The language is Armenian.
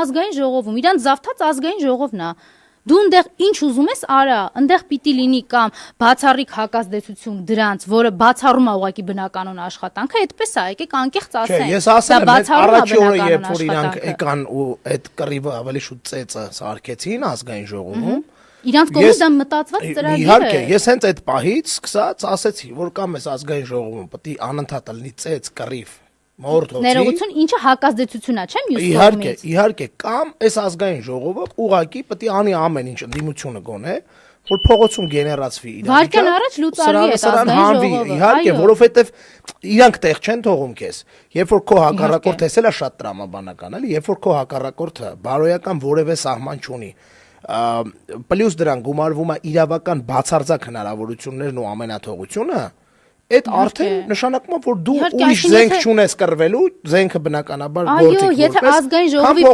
ազգային ժողովում, իրան զավթած ազգային ժողովն է։ Դու ընդեղ ինչ ուզում ես արա, ընդեղ պիտի լինի կամ բացառիկ հակազդեցություն դրանց, որը բացառում է ուղղակի բնականոն աշխատանքը, այդպես է, եկեք անկեղծ ասենք։ Ես ասել եմ, առաջի օրը երբ որ իրանք եկան ու այդ կռիվը ավելի շուտ ծեծը սարքեցին ազգային ժողովում, իրանք կողմից դա մտածված ծրագիր է։ Իհարկե, ես հենց այդ պահից սկսած ասեցի, որ կամ այս ազգային ժողովում պետք է անընդհատ լինի ծեծ կռիվ ներողություն, ինչը հակազդեցություն է, չէ՞ մյուս կողմից։ Իհարկե, կամ այս ազգային ժողովը ուղղակի պետք է անի ամեն ինչ ընդդիմությունը գոնե, որ փողոցում գեներացվի իրավիճակը։ Վարկյան առաջ լուծարվի այդ ազգային ժողովը։ Իհարկե, որովհետև իրանք տեղ չեն թողում քեզ։ Երբ որ քո հակառակորդը էսել է շատ տրամաբանական, էլի, երբ որ քո հակառակորդը բարոյական որևէ սահման չունի, պլյուս դրան գումարվում է իրավական բացարձակ հնարավորություններն ու ամենաթողությունը, այդ արդեն նշանակում է, որ դու ուրիշ զենք չունես կռվելու, զենքը բնականաբար գործիք որպես, այո, եթե ազգային ժողովի